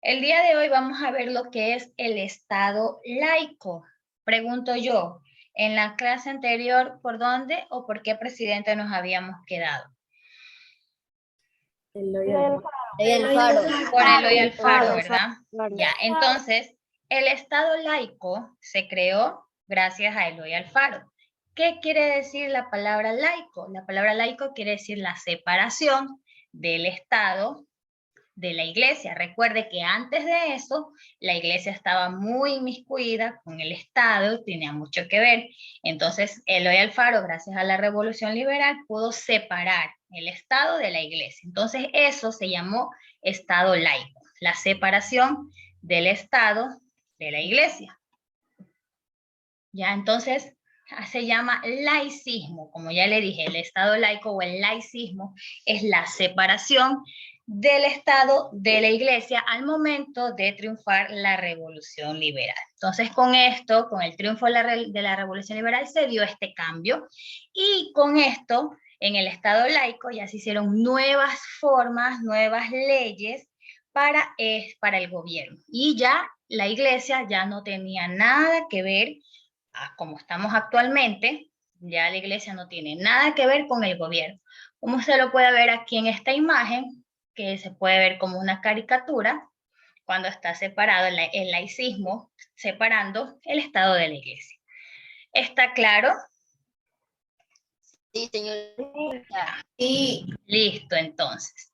El día de hoy vamos a ver lo que es el Estado laico. Pregunto yo, en la clase anterior, ¿por dónde o por qué presidente nos habíamos quedado? Eloy Alfaro. Por Eloy Alfaro, ¿verdad? Alfaro. Ya, entonces, el Estado laico se creó gracias a Eloy Alfaro. ¿Qué quiere decir la palabra laico? La palabra laico quiere decir la separación del Estado de la iglesia. Recuerde que antes de eso, la iglesia estaba muy inmiscuida con el Estado, tenía mucho que ver. Entonces, Eloy Alfaro, gracias a la Revolución Liberal, pudo separar el Estado de la iglesia. Entonces, eso se llamó Estado laico, la separación del Estado de la iglesia. Ya, entonces, se llama laicismo, como ya le dije, el Estado laico o el laicismo es la separación del Estado de la Iglesia al momento de triunfar la Revolución Liberal. Entonces, con esto, con el triunfo de la Revolución Liberal, se dio este cambio y con esto, en el Estado laico ya se hicieron nuevas formas, nuevas leyes para el gobierno. Y ya la Iglesia ya no tenía nada que ver, como estamos actualmente, ya la Iglesia no tiene nada que ver con el gobierno. Como se lo puede ver aquí en esta imagen, que se puede ver como una caricatura, cuando está separado el laicismo, separando el Estado de la Iglesia. ¿Está claro? Sí, señorita. Sí. Listo, entonces.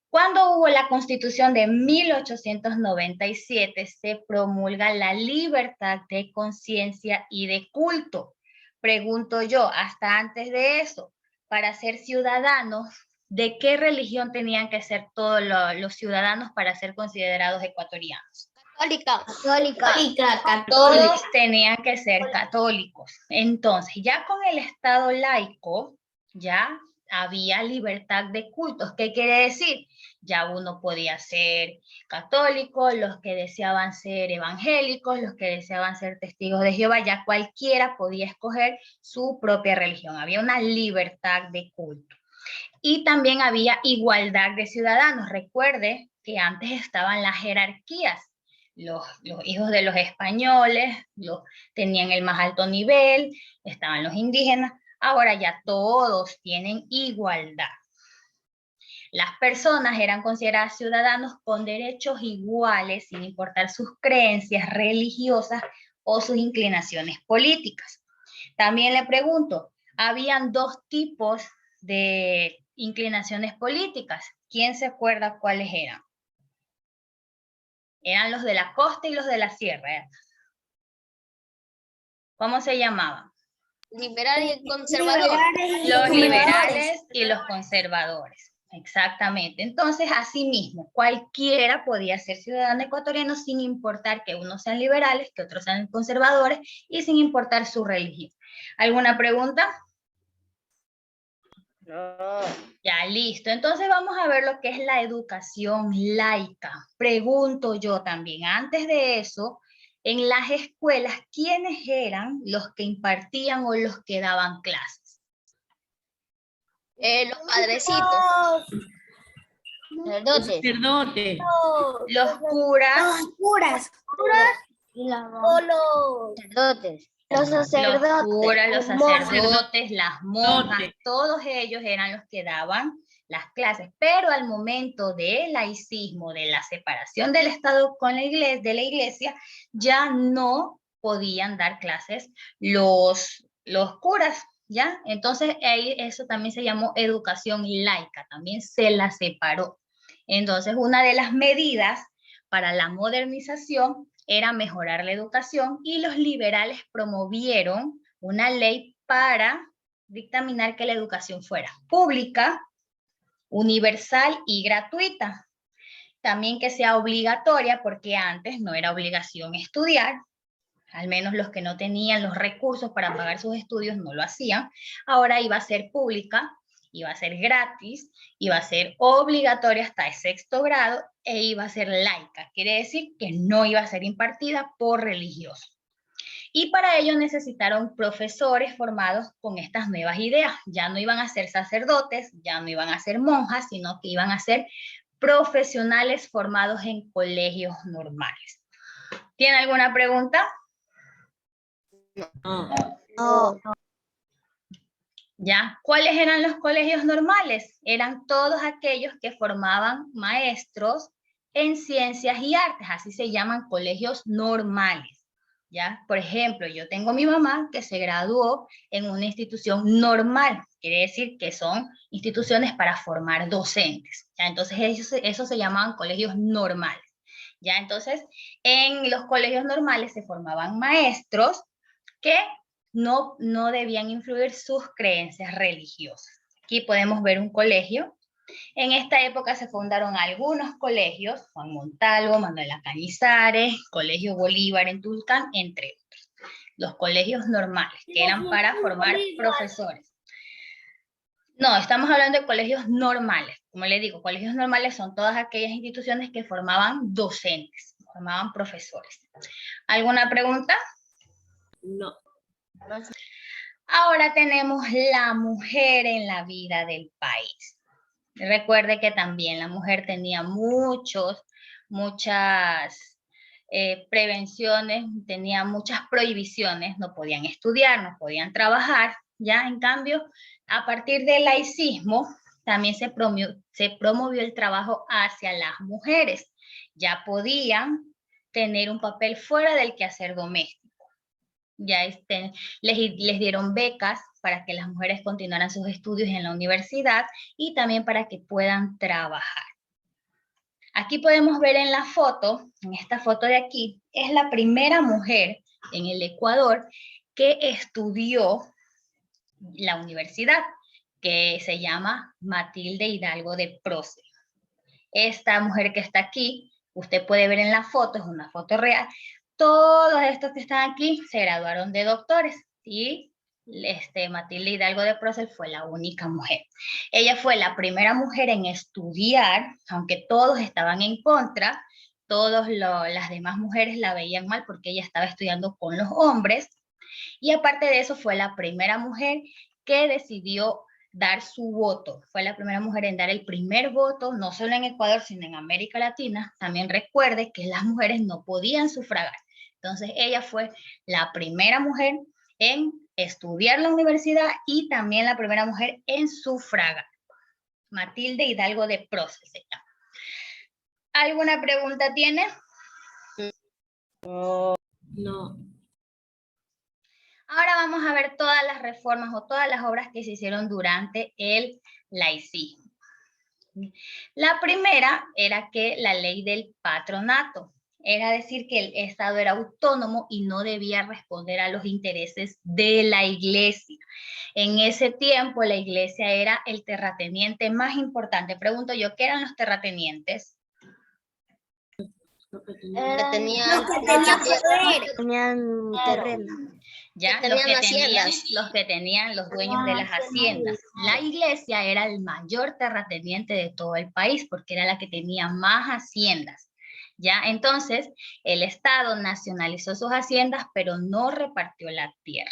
Cuando hubo la Constitución de 1897, se promulga la libertad de conciencia y de culto. Pregunto yo, hasta antes de eso, para ser ciudadanos, ¿de qué religión tenían que ser todos los ciudadanos para ser considerados ecuatorianos? Católica. Todos tenían que ser católicos. Entonces, ya con el Estado laico, ya había libertad de cultos. ¿Qué quiere decir? Ya uno podía ser católico, los que deseaban ser evangélicos, los que deseaban ser testigos de Jehová, ya cualquiera podía escoger su propia religión. Había una libertad de culto. Y también había igualdad de ciudadanos. Recuerde que antes estaban las jerarquías. Los hijos de los españoles tenían el más alto nivel, estaban los indígenas. Ahora ya todos tienen igualdad. Las personas eran consideradas ciudadanos con derechos iguales, sin importar sus creencias religiosas o sus inclinaciones políticas. También le pregunto, habían dos tipos de inclinaciones políticas. ¿Quién se acuerda cuáles eran? Eran los de la costa y los de la sierra. ¿Cómo se llamaban? Liberal y conservador. Los liberales y los conservadores. Exactamente. Entonces, asimismo, cualquiera podía ser ciudadano ecuatoriano sin importar que unos sean liberales, que otros sean conservadores y sin importar su religión. ¿Alguna pregunta? No. Ya, listo. Entonces vamos a ver lo que es la educación laica. Pregunto yo también, antes de eso, en las escuelas, ¿quiénes eran los que impartían o los que daban clases? Los padrecitos. Sacerdotes. Los curas. Los sacerdotes. Los curas, los sacerdotes, las monjas, todos ellos eran los que daban las clases, pero al momento del laicismo, de la separación del Estado con la iglesia, de la iglesia, ya no podían dar clases los curas, ¿ya? Entonces ahí eso también se llamó educación laica, también se la separó. Entonces una de las medidas para la modernización era mejorar la educación y los liberales promovieron una ley para dictaminar que la educación fuera pública, universal y gratuita. También que sea obligatoria, porque antes no era obligación estudiar, al menos los que no tenían los recursos para pagar sus estudios no lo hacían. Ahora iba a ser pública, iba a ser gratis, iba a ser obligatoria hasta el 6º grado e iba a ser laica. Quiere decir que no iba a ser impartida por religiosos. Y para ello necesitaron profesores formados con estas nuevas ideas. Ya no iban a ser sacerdotes, ya no iban a ser monjas, sino que iban a ser profesionales formados en colegios normales. ¿Tiene alguna pregunta? No. ¿Ya? ¿Cuáles eran los colegios normales? Eran todos aquellos que formaban maestros en ciencias y artes, así se llaman colegios normales. ¿Ya? Por ejemplo, yo tengo a mi mamá que se graduó en una institución normal, quiere decir que son instituciones para formar docentes. ¿Ya? Entonces, esos se llamaban colegios normales. ¿Ya? Entonces, en los colegios normales se formaban maestros que no debían influir sus creencias religiosas. Aquí podemos ver un colegio. En esta época se fundaron algunos colegios, Juan Montalvo, Manuela Cañizares, Colegio Bolívar en Tulcán, entre otros. Los colegios normales, que eran para formar profesores. No, estamos hablando de colegios normales. Como les digo, colegios normales son todas aquellas instituciones que formaban docentes, formaban profesores. ¿Alguna pregunta? No. Ahora tenemos la mujer en la vida del país. Recuerde que también la mujer tenía muchas prevenciones, tenía muchas prohibiciones, no podían estudiar, no podían trabajar, ¿ya? En cambio, a partir del laicismo, también se promovió el trabajo hacia las mujeres. Ya podían tener un papel fuera del quehacer doméstico. Ya les dieron becas para que las mujeres continuaran sus estudios en la universidad y también para que puedan trabajar. Aquí podemos ver en la foto, en esta foto de aquí, es la primera mujer en el Ecuador que estudió la universidad, que se llama Matilde Hidalgo de Proce. Esta mujer que está aquí, usted puede ver en la foto, es una foto real. Todos estos que están aquí se graduaron de doctores y Matilde Hidalgo de Procel fue la única mujer. Ella fue la primera mujer en estudiar, aunque todos estaban en contra, las demás mujeres la veían mal porque ella estaba estudiando con los hombres, y aparte de eso fue la primera mujer que decidió dar su voto. Fue la primera mujer en dar el primer voto, no solo en Ecuador, sino en América Latina. También recuerde que las mujeres no podían sufragar. Entonces ella fue la primera mujer en estudiar la universidad y también la primera mujer en sufragar. Matilde Hidalgo de Proces. ¿Alguna pregunta tiene? No. Ahora vamos a ver todas las reformas o todas las obras que se hicieron durante el laicismo. La primera era que la ley del patronato, era decir que el Estado era autónomo y no debía responder a los intereses de la Iglesia. En ese tiempo la Iglesia era el terrateniente más importante. Pregunto yo, ¿qué eran los terratenientes? Tenían terreno. Ya, los que tenían los dueños de las haciendas. La Iglesia era el mayor terrateniente de todo el país porque era la que tenía más haciendas. Ya, entonces el Estado nacionalizó sus haciendas, pero no repartió la tierra.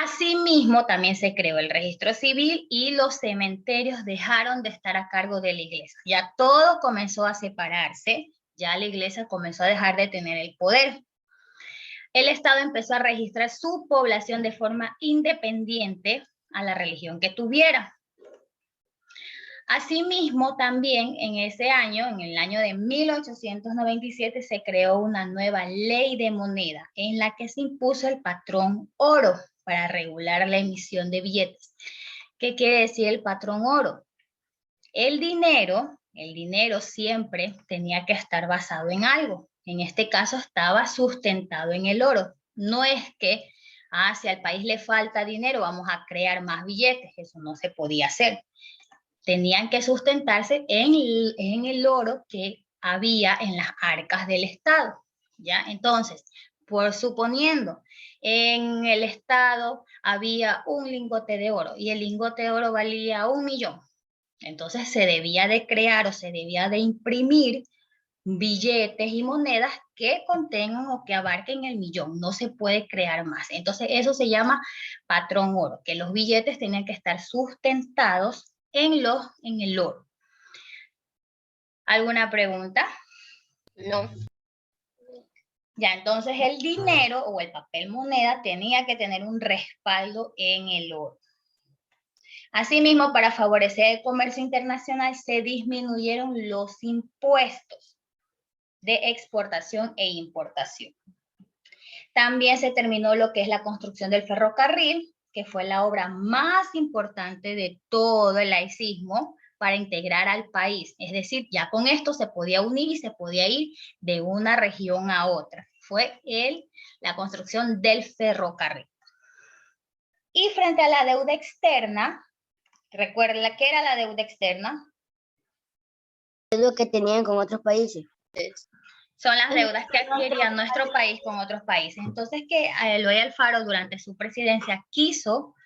Asimismo, también se creó el registro civil y los cementerios dejaron de estar a cargo de la Iglesia. Ya todo comenzó a separarse, ya la Iglesia comenzó a dejar de tener el poder. El Estado empezó a registrar su población de forma independiente a la religión que tuviera. Asimismo, también en ese año, en el año de 1897, se creó una nueva ley de moneda en la que se impuso el patrón oro para regular la emisión de billetes. ¿Qué quiere decir el patrón oro? El dinero siempre tenía que estar basado en algo. En este caso estaba sustentado en el oro. No es que, si al país le falta dinero, vamos a crear más billetes. Eso no se podía hacer. Tenían que sustentarse en el oro que había en las arcas del Estado, ¿ya? Entonces, por suponiendo, en el Estado había un lingote de oro y el lingote de oro valía 1 millón. Entonces se debía de crear o se debía de imprimir billetes y monedas que contengan o que abarquen el millón. No se puede crear más. Entonces eso se llama patrón oro, que los billetes tenían que estar sustentados en el oro. ¿Alguna pregunta? No. Ya, entonces el dinero o el papel moneda tenía que tener un respaldo en el oro. Asimismo, para favorecer el comercio internacional, se disminuyeron los impuestos de exportación e importación. También se terminó lo que es la construcción del ferrocarril, que fue la obra más importante de todo el laicismo para integrar al país. Es decir, ya con esto se podía unir y se podía ir de una región a otra. Fue la construcción del ferrocarril. Y frente a la deuda externa, recuerda que era la deuda externa. Es lo que tenían con otros países. Son las deudas que adquiría nuestro país con otros países. Entonces, que Eloy Alfaro durante su presidencia quiso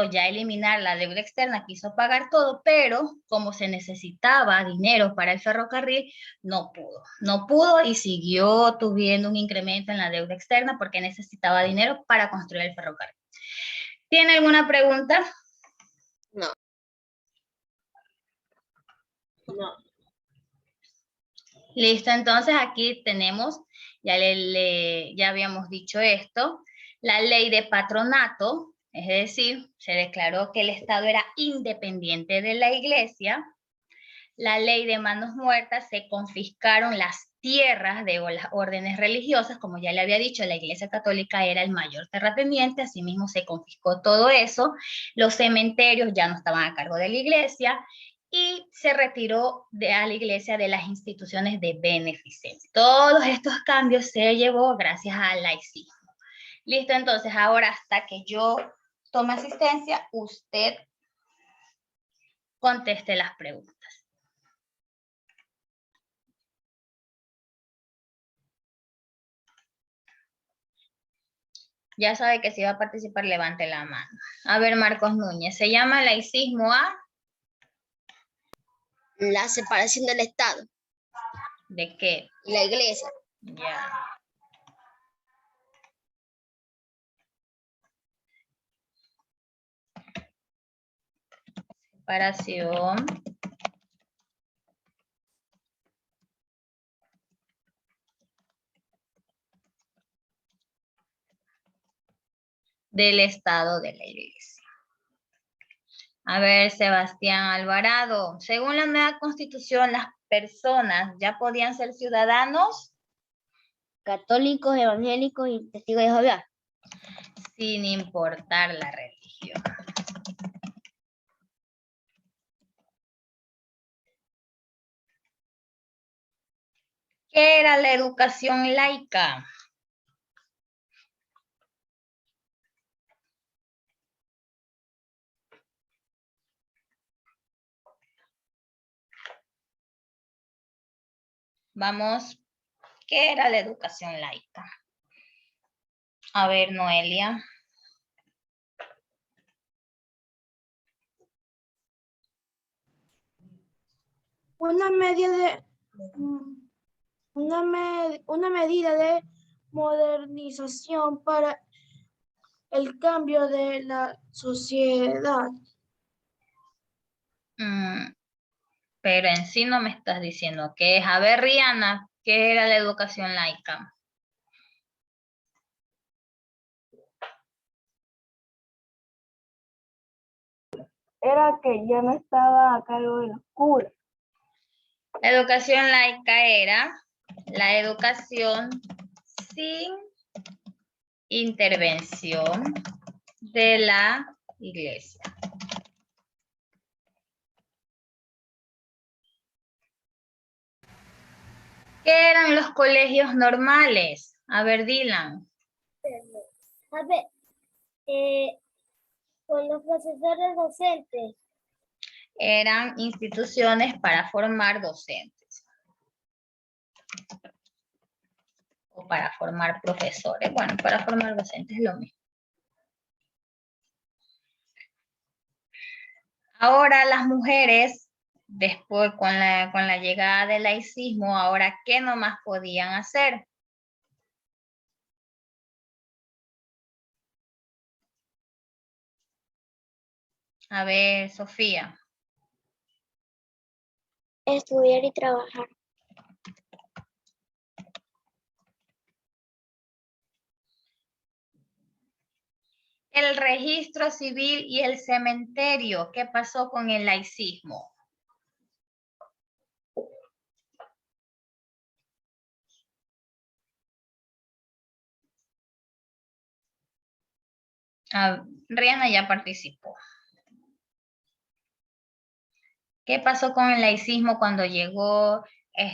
ya eliminar la deuda externa, quiso pagar todo, pero como se necesitaba dinero para el ferrocarril, no pudo y siguió tuviendo un incremento en la deuda externa porque necesitaba dinero para construir el ferrocarril. ¿Tiene alguna pregunta? No. No. Listo, entonces aquí tenemos, ya habíamos dicho esto, la ley de patronato, es decir, se declaró que el Estado era independiente de la Iglesia. La ley de manos muertas, se confiscaron las tierras de las órdenes religiosas, como ya le había dicho, la Iglesia Católica era el mayor terrateniente, asimismo se confiscó todo eso, los cementerios ya no estaban a cargo de la Iglesia, y se retiró a la Iglesia de las instituciones de beneficencia. Todos estos cambios se llevó gracias al laicismo. Listo, entonces ahora hasta que yo tome asistencia, usted conteste las preguntas. Ya sabe que si va a participar, levante la mano. A ver, Marcos Núñez, ¿se llama laicismo a? La separación del Estado ¿De qué? y la Iglesia. Ya. Separación. Del Estado de la Iglesia. A ver, Sebastián Alvarado, según la nueva Constitución, las personas ya podían ser ciudadanos Católicos, evangélicos y testigos de Jehová. sin importar la religión. ¿Qué era la educación laica? Vamos, ¿qué era la educación laica? A ver, Noelia. Una medida de modernización para el cambio de la sociedad. Pero en sí no me estás diciendo qué es. A ver, Rihanna, ¿qué era la educación laica? Era que ya no estaba a cargo de los curas. La educación laica era la educación sin intervención de la Iglesia. ¿Qué eran los colegios normales? A ver, Dylan. A ver, con los profesores docentes. Eran instituciones para formar docentes. O para formar profesores. Bueno, para formar docentes es lo mismo. Ahora las mujeres, después con la llegada del laicismo, ahora ¿qué nomás podían hacer? A ver, Sofía. Estudiar y trabajar. El registro civil y el cementerio. ¿Qué pasó con el laicismo? Rihanna ya participó. ¿Qué pasó con el laicismo cuando llegó,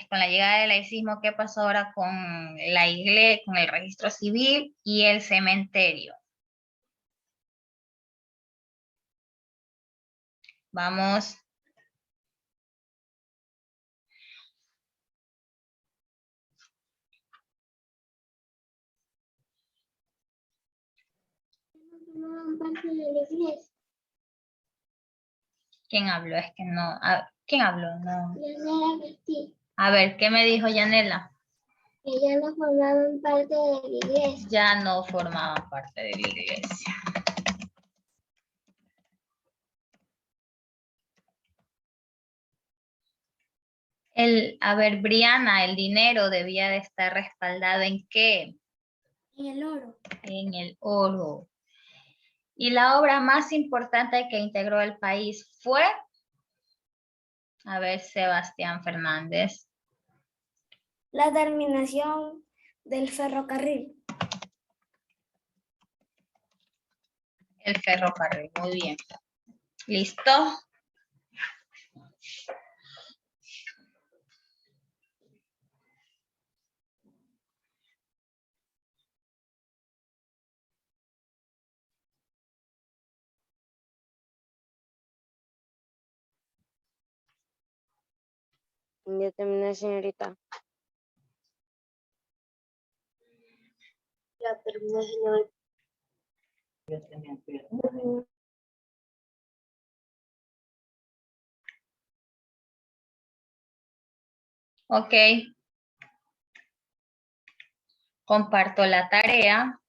con la llegada del laicismo? ¿Qué pasó ahora con la iglesia, con el registro civil y el cementerio? Vamos. Parte de la iglesia. ¿Quién habló? Es que no. ¿Quién habló? No. Yanela Castillo. A ver, ¿qué me dijo Yanela? Que ya no formaban parte de la iglesia. Ya no formaban parte de la iglesia. A ver, Briana, el dinero debía de estar respaldado ¿en qué? En el oro. En el oro. Y la obra más importante que integró el país fue, a ver, Sebastián Fernández. La terminación del ferrocarril. El ferrocarril, muy bien. ¿Listo? Ya terminé, señorita. Ya terminé, señorita. Ok. Comparto la tarea.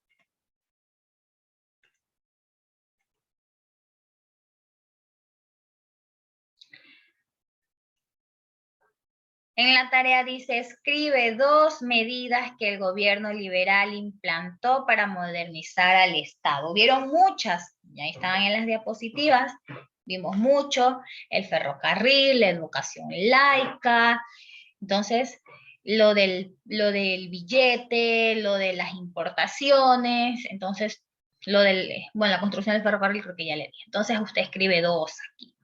En la tarea dice, escribe 2 medidas que el gobierno liberal implantó para modernizar al Estado. Vieron muchas, ya estaban en las diapositivas, vimos mucho, el ferrocarril, la educación laica, entonces lo del billete, lo de las importaciones, entonces la construcción del ferrocarril creo que ya le dije. Entonces usted escribe 2 aquí.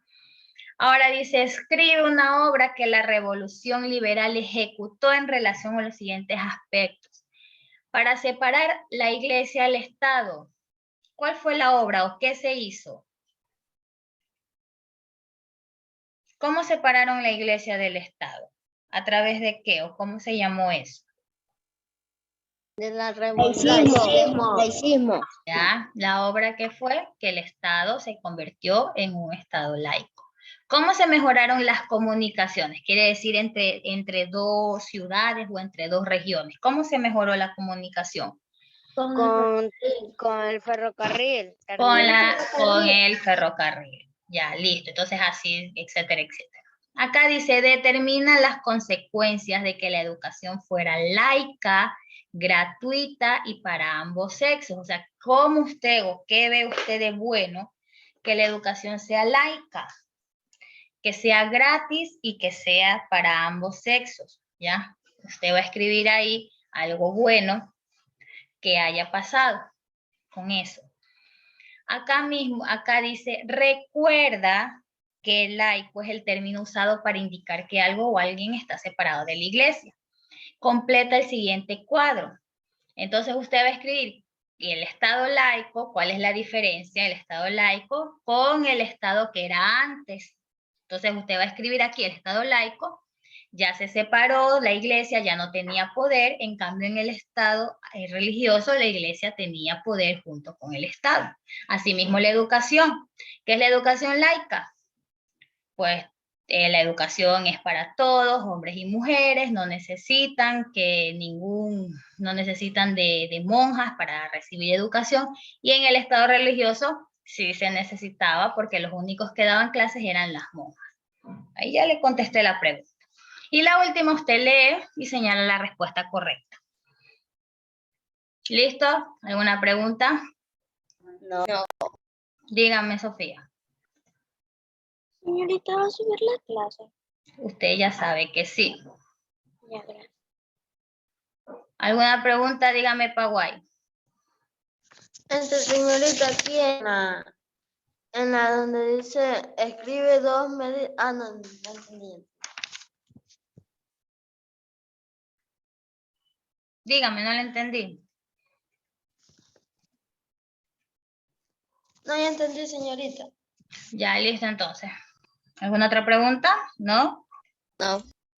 Ahora dice, escribe una obra que la revolución liberal ejecutó en relación a los siguientes aspectos. Para separar la iglesia del Estado, ¿cuál fue la obra o qué se hizo? ¿Cómo separaron la iglesia del Estado? ¿A través de qué o cómo se llamó eso? De la revolución. Laicismo. ¿Ya? La obra que fue que el Estado se convirtió en un Estado laico. ¿Cómo se mejoraron las comunicaciones? Quiere decir entre 2 ciudades o entre 2 regiones. ¿Cómo se mejoró la comunicación? Con el ferrocarril. Con el ferrocarril. Ya, listo. Entonces así, etcétera, etcétera. Acá dice, determina las consecuencias de que la educación fuera laica, gratuita y para ambos sexos. O sea, ¿cómo usted o qué ve usted de bueno que la educación sea laica? Que sea gratis y que sea para ambos sexos, ¿ya? Usted va a escribir ahí algo bueno que haya pasado con eso. Acá mismo, acá dice, recuerda que el laico es el término usado para indicar que algo o alguien está separado de la iglesia. Completa el siguiente cuadro. Entonces usted va a escribir el Estado laico, ¿cuál es la diferencia del Estado laico con el Estado que era antes? Entonces usted va a escribir aquí el Estado laico, ya se separó, la iglesia ya no tenía poder, en cambio en el Estado religioso la iglesia tenía poder junto con el Estado. Asimismo la educación, ¿qué es la educación laica? Pues la educación es para todos, hombres y mujeres, no necesitan no necesitan de monjas para recibir educación, y en el Estado religioso sí se necesitaba porque los únicos que daban clases eran las monjas. Ahí ya le contesté la pregunta. Y la última usted lee y señala la respuesta correcta. ¿Listo? ¿Alguna pregunta? No. Dígame, Sofía. Señorita, ¿va a subir la clase? Usted ya sabe que sí. Ya, gracias. ¿Alguna pregunta? Dígame, Paguay. Señorita, aquí en la donde dice escribe dos medidas. Ah, no, no entendí. Dígame, no le entendí. No, ya entendí, señorita. Ya, listo entonces. ¿Alguna otra pregunta? ¿No? No.